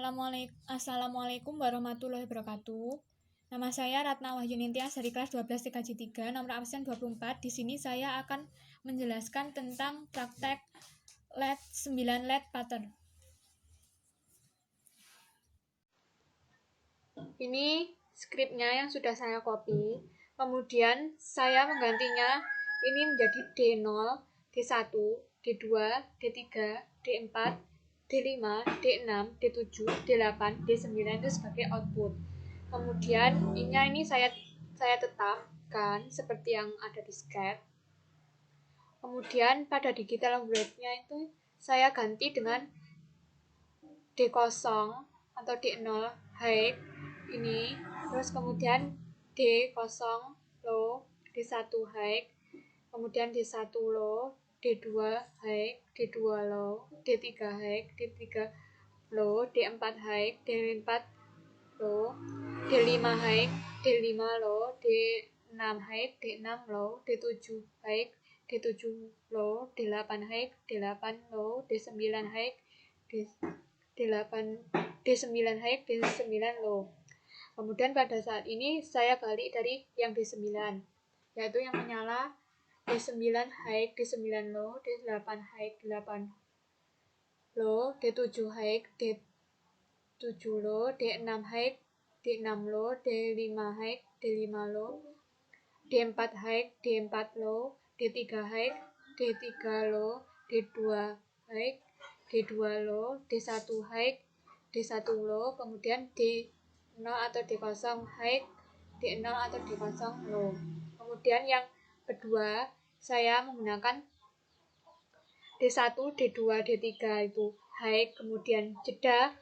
Assalamualaikum warahmatullahi wabarakatuh. Nama saya Ratna Wahyunintias dari kelas 12 TKJ 3, nomor absen 24. Di sini saya akan menjelaskan tentang praktek LED 9 LED pattern. Ini skripnya yang sudah saya copy. Kemudian saya menggantinya ini menjadi D0, D1, D2, D3, D4, D5, D6, D7, D8, D9 itu sebagai output. Kemudian ini saya tetapkan seperti yang ada di sketch. Kemudian pada digital write-nya itu saya ganti dengan D0 atau D0 high ini, terus kemudian D0 low, D1 high, kemudian D1 low, D2 high, D2 low, D3 high, D3 low, D4 high, D4 low, D5 high, D5 low, D6 high, D6 low, D7 high, D7 low, D8 high, D8 low, D9 high, D9 high, D9 low. Kemudian pada saat ini saya balik dari yang D9, yaitu yang menyala D9 high, D9 low, D8 high, D8 low, D7 high, D7 low, D6 high, D6 low, D5 high, D5 low, D4 high, D4 low, D3 high, D3 low, D2 high, D2 low, D1 high, D1 low, kemudian D0 atau D0 high, D0 atau D0 low. Kemudian yang kedua saya menggunakan D1, D2, D3 itu high, kemudian jeda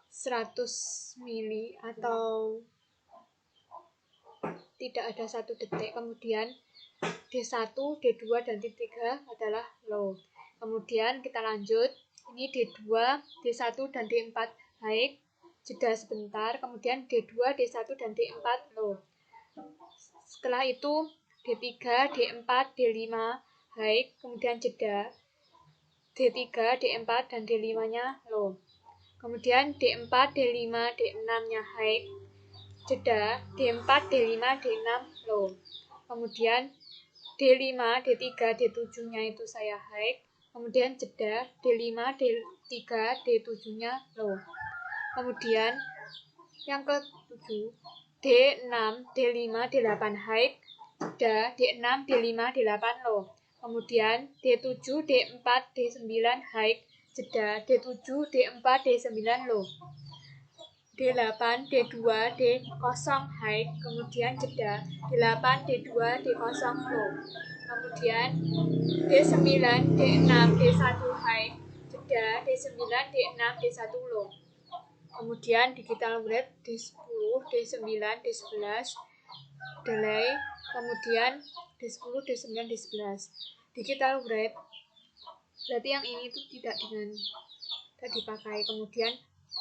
100 mili atau tidak ada 1 detik, kemudian D1, D2, dan D3 adalah low. Kemudian kita lanjut, ini D2, D1, dan D4 high, jeda sebentar, kemudian D2, D1, dan D4 low. Setelah itu D3, D4, D5 high, kemudian jeda D3, D4, dan D5 nya low. Kemudian D4, D5, D6 nya high, jeda D4, D5, D6 low. Kemudian D5, D3, D7 nya itu saya high, kemudian jeda D5, D3, D7 nya low. Kemudian yang ke-7 D6, D5, D8 high, jeda D6, D5, D8 low. Kemudian D7, D4, D9 high, jeda D7, D4, D9 low. D8, D2, D0 high, kemudian jeda D8, D2, D0 low. Kemudian D9, D6, D1 high, jeda D9, D6, D1 low. Kemudian digital write D10, D9, D11 delay, kemudian D10, D9, D11. Digital write berarti yang ini itu tidak dipakai. Kemudian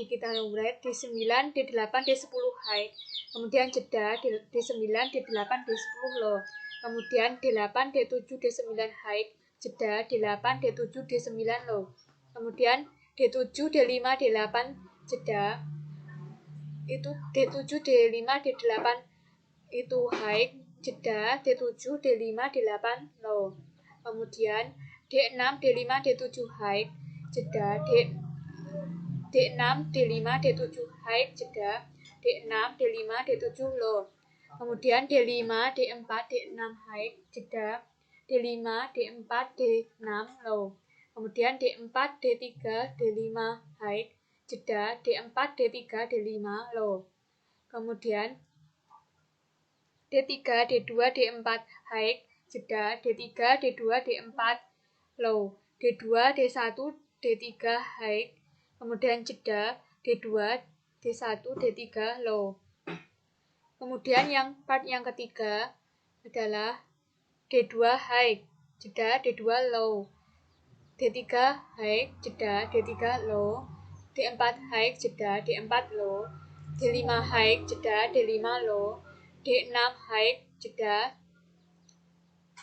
digital write D9, D8, D10 high, kemudian jeda D9, D8, D10 low. Kemudian D8, D7, D9 high, jeda D8, D7, D9 low. Kemudian D7, D5, D8 jeda itu D7, D5, D8 itu high, jeda D7, D5, D8 low. Kemudian D6, D5, D7 high, jeda D6, D5, D7 high, jeda D6, D5, D7 low. Kemudian D5, D4, D6 high, jeda D5, D4, D6 low. Kemudian D4, D3, D5 high, jeda D4, D3, D5 low. Kemudian D3, D2, D4 high, jeda D3, D2, D4 low. D2, D1, D3 high, kemudian jeda D2, D1, D3 low. Kemudian yang ketiga adalah D2 high, jeda D2 low. D3 high, jeda D3 low. D4 high, jeda D4 low. D5 high, jeda D5 low. D6 high, jeda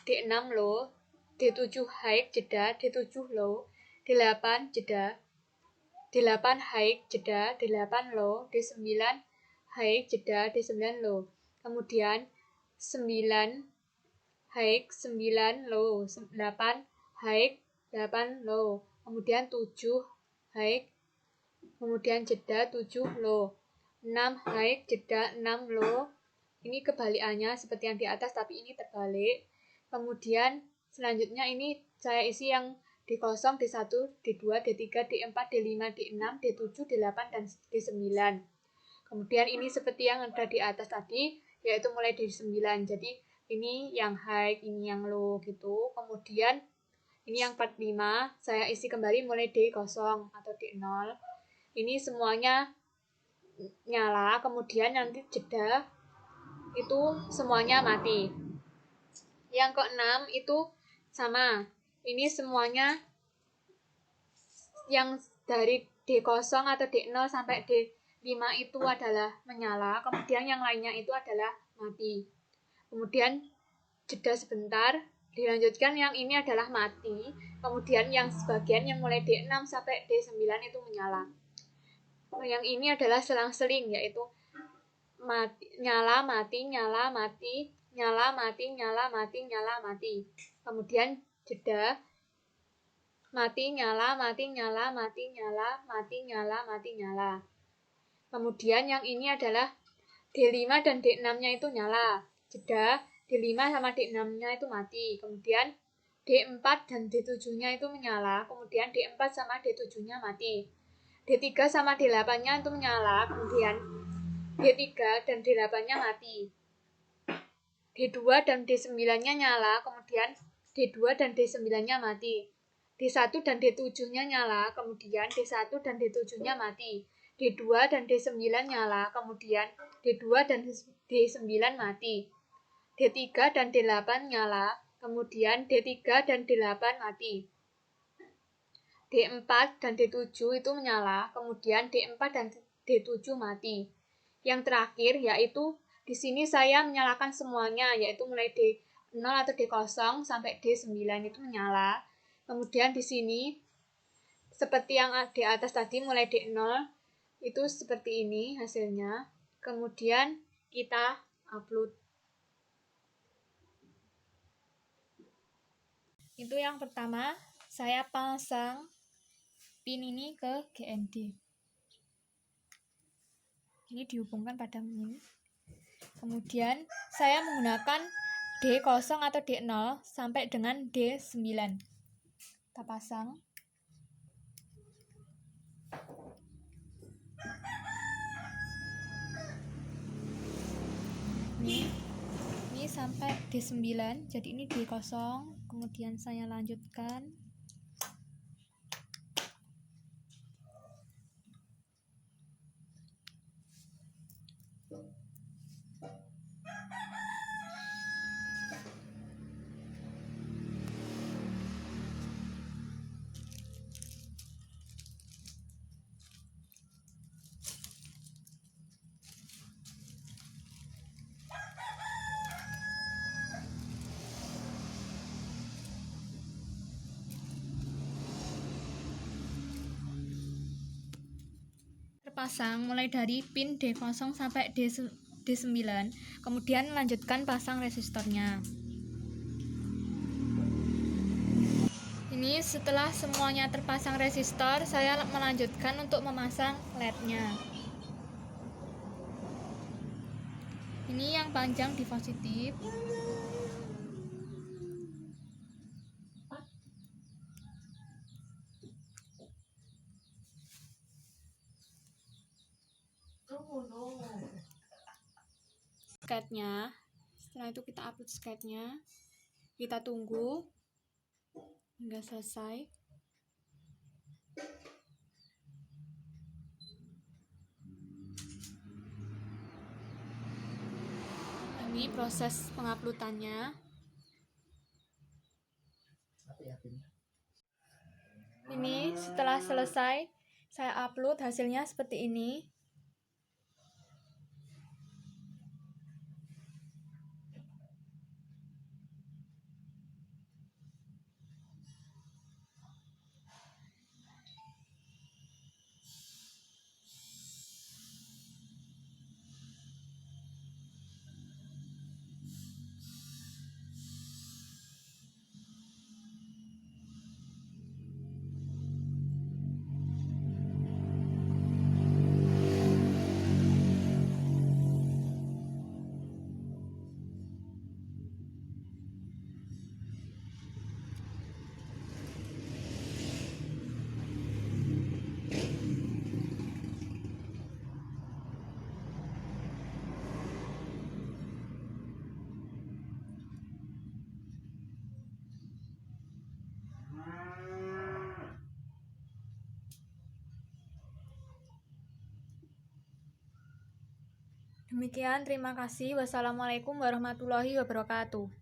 D6 low. D7 high, jeda D7 low. D8 jeda D8 high jeda D8 low, D9 high jeda D9 low. Kemudian 9 high 9 low, 8 high 8 low. Kemudian 7 high, kemudian jeda 7 low. 6 high jeda 6 low. Ini kebalikannya seperti yang di atas tapi ini terbalik. Kemudian selanjutnya ini saya isi yang D0, D1, D2, D3, D4, D5, D6, D7, D8, dan D9. Kemudian ini seperti yang ada di atas tadi, yaitu mulai D9. Jadi ini yang high, ini yang low gitu. Kemudian ini yang part 5, saya isi kembali mulai D0 atau D0. Ini semuanya nyala, kemudian nanti jeda itu semuanya mati. Yang keenam itu sama. Ini semuanya yang dari D0 atau D0 sampai D5 itu adalah menyala, kemudian yang lainnya itu adalah mati. Kemudian jeda sebentar, dilanjutkan yang ini adalah mati, kemudian yang sebagian yang mulai D6 sampai D9 itu menyala. Yang ini adalah selang-seling, yaitu mati, nyala, mati, nyala, mati, nyala, mati, nyala, mati, nyala, mati. Kemudian jeda, mati, nyala, mati, nyala, mati, nyala, mati, nyala, mati, nyala. Kemudian yang ini adalah D5 dan D6-nya itu nyala. Jeda, D5 sama D6-nya itu mati. Kemudian D4 dan D7-nya itu menyala. Kemudian D4 sama D7-nya mati. D3 sama D8-nya itu menyala. Kemudian D3 dan D8-nya mati. D2 dan D9-nya nyala. Kemudian D2 dan D9-nya mati. D1 dan D7-nya nyala, kemudian D1 dan D7-nya mati. D2 dan D9 nyala, kemudian D2 dan D9 mati. D3 dan D8 nyala, kemudian D3 dan D8 mati. D4 dan D7 itu menyala, kemudian D4 dan D7 mati. Yang terakhir yaitu di sini saya menyalakan semuanya, yaitu mulai D0 atau D0 sampai D9 itu menyala. Kemudian di sini seperti yang di atas tadi mulai D0 itu seperti ini hasilnya. Kemudian kita upload. Itu yang pertama, saya pasang pin ini ke GND. Ini dihubungkan pada min. Kemudian saya menggunakan D0 atau D0 sampai dengan D9. Kita pasang. Ini sampai D9, jadi ini D0, kemudian saya lanjutkan. Terpasang mulai dari pin D0 sampai D9, kemudian lanjutkan pasang resistornya. Ini setelah semuanya terpasang resistor, saya melanjutkan untuk memasang LED-nya. Ini yang panjang di positif. Sketnya, setelah itu kita upload sketnya, kita tunggu hingga selesai. Ini proses penguploadannya. Ini setelah selesai, saya upload, hasilnya seperti ini. Demikian, terima kasih. Wassalamualaikum warahmatullahi wabarakatuh.